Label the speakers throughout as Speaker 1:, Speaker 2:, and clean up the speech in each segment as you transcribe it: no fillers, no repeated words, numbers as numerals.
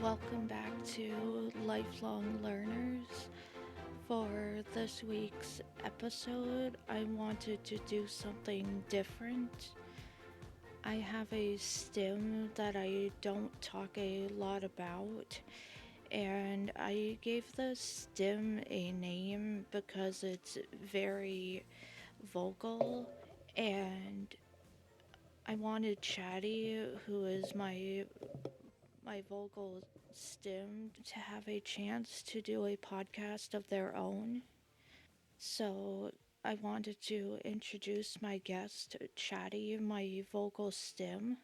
Speaker 1: Welcome back to Lifelong Learners. For this week's episode, I wanted to do something different. I have a stim that I don't talk a lot about, and I gave the stim a name because it's very vocal, and I wanted Chatty, who is my vocal stim, to have a chance to do a podcast of their own. So I wanted to introduce my guest, Chatty, my vocal stim.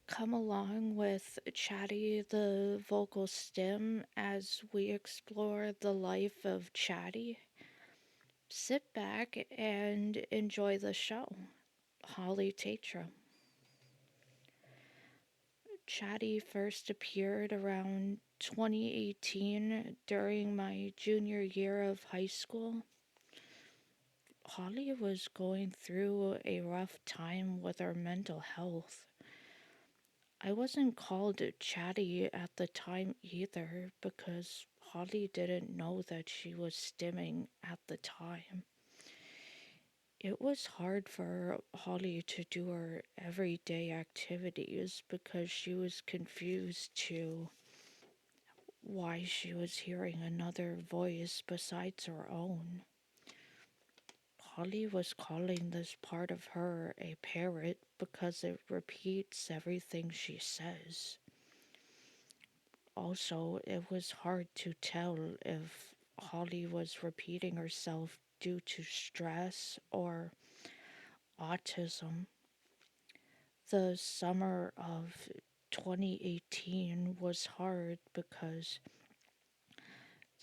Speaker 1: Come along with Chatty, the vocal stim, as we explore the life of Chatty. Sit back and enjoy the show. Holly Tetreault. Chatty first appeared around 2018 during my junior year of high school. Holly was going through a rough time with her mental health. I wasn't called Chatty at the time either because Holly didn't know that she was stimming at the time. It was hard for Holly to do her everyday activities because she was confused to why she was hearing another voice besides her own. Holly was calling this part of her a parrot because it repeats everything she says. Also, it was hard to tell if Holly was repeating herself due to stress or autism. The summer of 2018 was hard because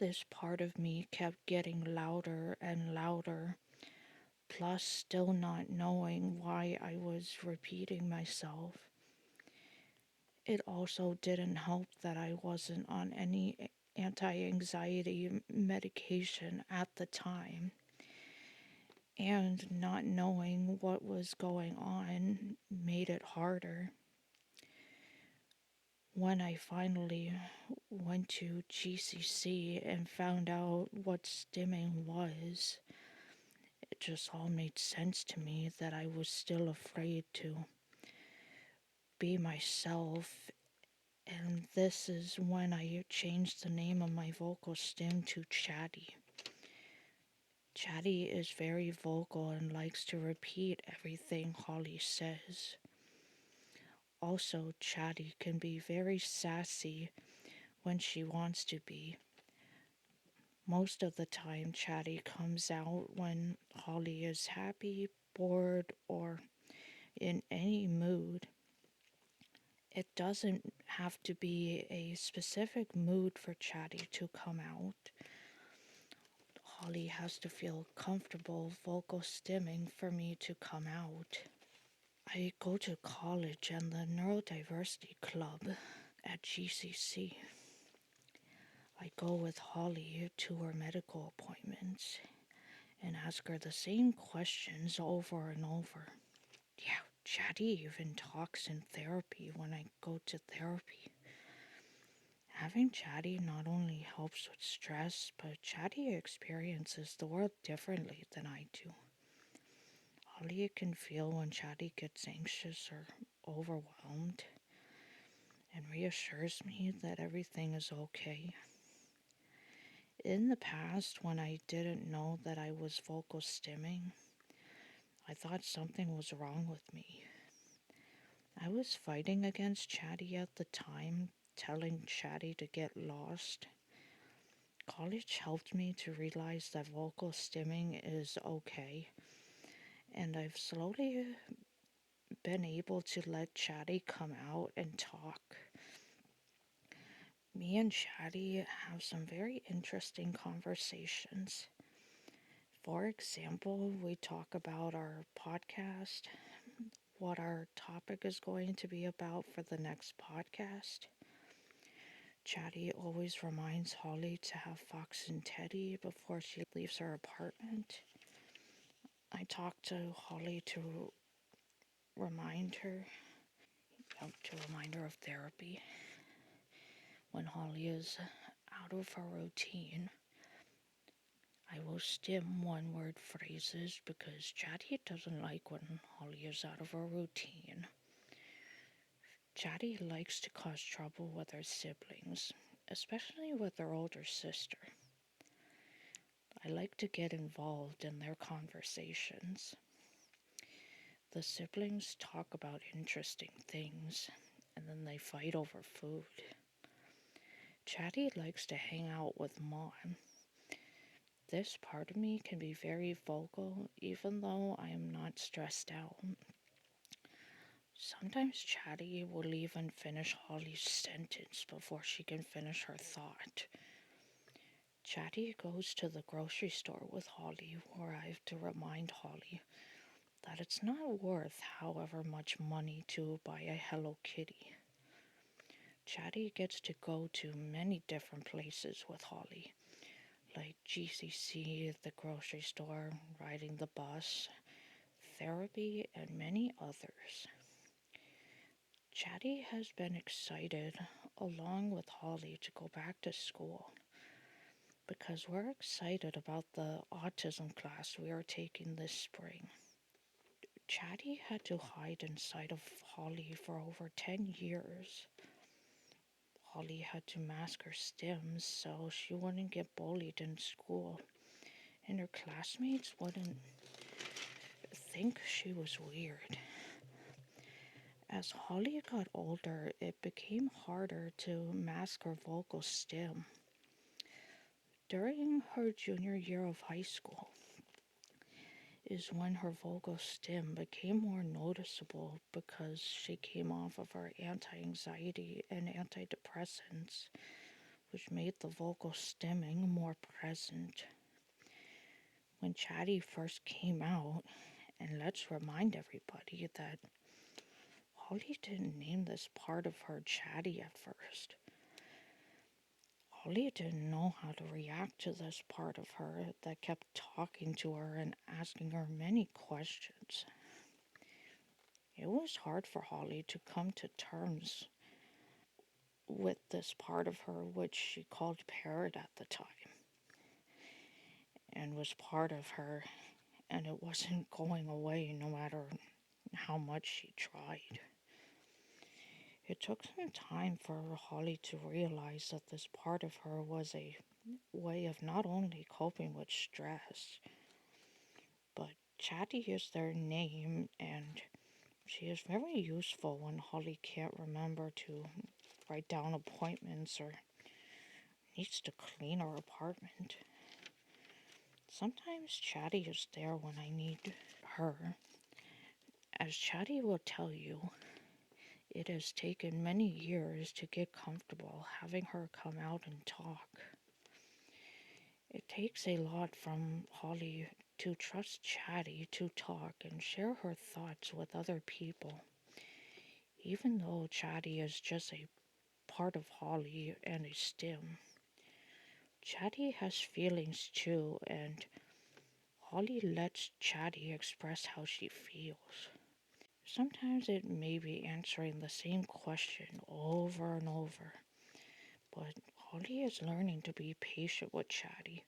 Speaker 1: this part of me kept getting louder and louder, plus still not knowing why I was repeating myself. It also didn't help that I wasn't on any anti-anxiety medication at the time, and not knowing what was going on made it harder. When I finally went to GCC and found out what stimming was, it just all made sense to me that I was still afraid to be myself. And this is when I changed the name of my vocal stim to Chatty. Chatty is very vocal and likes to repeat everything Holly says. Also, Chatty can be very sassy when she wants to be. Most of the time, Chatty comes out when Holly is happy, bored, or in any mood. It doesn't have to be a specific mood for Chatty to come out. Holly has to feel comfortable vocal stimming for me to come out. I go to college and the neurodiversity club at GCC. I go with Holly to her medical appointments and ask her the same questions over and over. Yeah, Chatty even talks in therapy when I go to therapy. Having Chatty not only helps with stress, but Chatty experiences the world differently than I do. Holly can feel when Chatty gets anxious or overwhelmed and reassures me that everything is okay. In the past, when I didn't know that I was vocal stimming, I thought something was wrong with me. I was fighting against Chatty at the time, telling Chatty to get lost. College helped me to realize that vocal stimming is okay, and I've slowly been able to let Chatty come out and talk. Me and Chatty have some very interesting conversations. For example, we talk about our podcast, what our topic is going to be about for the next podcast. Chatty always reminds Holly to have Fox and Teddy before she leaves her apartment. I talk to Holly to remind her of therapy. When Holly is out of her routine, I will stim one word phrases because Chatty doesn't like when Holly is out of her routine. Chatty likes to cause trouble with her siblings, especially with her older sister. I like to get involved in their conversations. The siblings talk about interesting things, and then they fight over food. Chatty likes to hang out with Mom. This part of me can be very vocal, even though I am not stressed out. Sometimes Chatty will even finish Holly's sentence before she can finish her thought. Chatty goes to the grocery store with Holly, where I have to remind Holly that it's not worth however much money to buy a Hello Kitty. Chatty gets to go to many different places with Holly, like GCC, the grocery store, riding the bus, therapy, and many others. Chatty has been excited, along with Holly, to go back to school because we're excited about the autism class we are taking this spring. Chatty had to hide inside of Holly for over 10 years. Holly had to mask her stims so she wouldn't get bullied in school, and her classmates wouldn't think she was weird. As Holly got older, it became harder to mask her vocal stim. During her junior year of high school is when her vocal stim became more noticeable because she came off of her anti-anxiety and antidepressants, which made the vocal stimming more present. When Chatty first came out, and let's remind everybody that Holly didn't name this part of her Chatty at first. Holly didn't know how to react to this part of her that kept talking to her and asking her many questions. It was hard for Holly to come to terms with this part of her, which she called Parrot at the time, and was part of her, and it wasn't going away no matter how much she tried. It took some time for Holly to realize that this part of her was a way of not only coping with stress, but Chatty is their name, and she is very useful when Holly can't remember to write down appointments or needs to clean her apartment. Sometimes Chatty is there when I need her. As Chatty will tell you, it has taken many years to get comfortable having her come out and talk. It takes a lot from Holly to trust Chatty to talk and share her thoughts with other people. Even though Chatty is just a part of Holly and a stim, Chatty has feelings too, and Holly lets Chatty express how she feels. Sometimes it may be answering the same question over and over, but Holly is learning to be patient with Chatty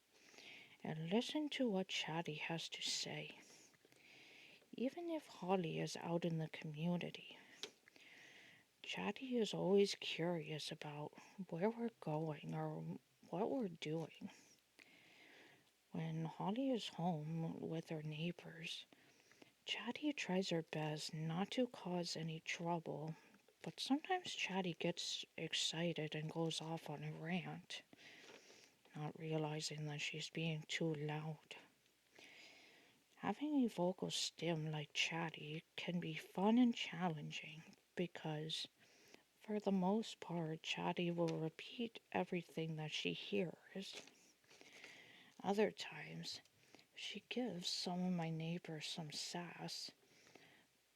Speaker 1: and listen to what Chatty has to say. Even if Holly is out in the community, Chatty is always curious about where we're going or what we're doing. When Holly is home with her neighbors, Chatty tries her best not to cause any trouble, but sometimes Chatty gets excited and goes off on a rant, not realizing that she's being too loud. Having a vocal stim like Chatty can be fun and challenging because, for the most part, Chatty will repeat everything that she hears. Other times, she gives some of my neighbors some sass,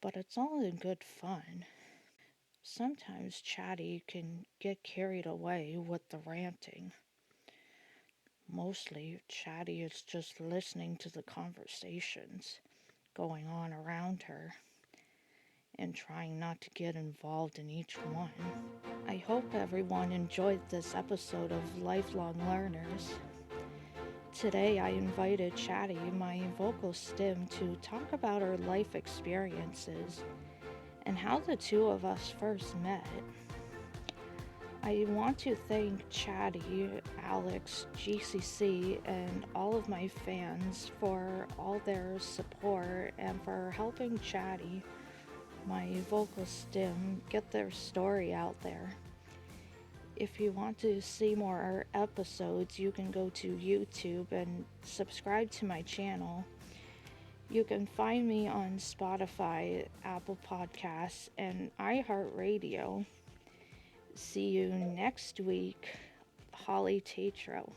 Speaker 1: but it's all in good fun. Sometimes Chatty can get carried away with the ranting. Mostly, Chatty is just listening to the conversations going on around her and trying not to get involved in each one. I hope everyone enjoyed this episode of Lifelong Learners. Today I invited Chatty, my vocal stim, to talk about her life experiences and how the two of us first met. I want to thank Chatty, Alex, GCC, and all of my fans for all their support and for helping Chatty, my vocal stim, get their story out there. If you want to see more episodes, you can go to YouTube and subscribe to my channel. You can find me on Spotify, Apple Podcasts, and iHeartRadio. See you next week, Holly Tetreault.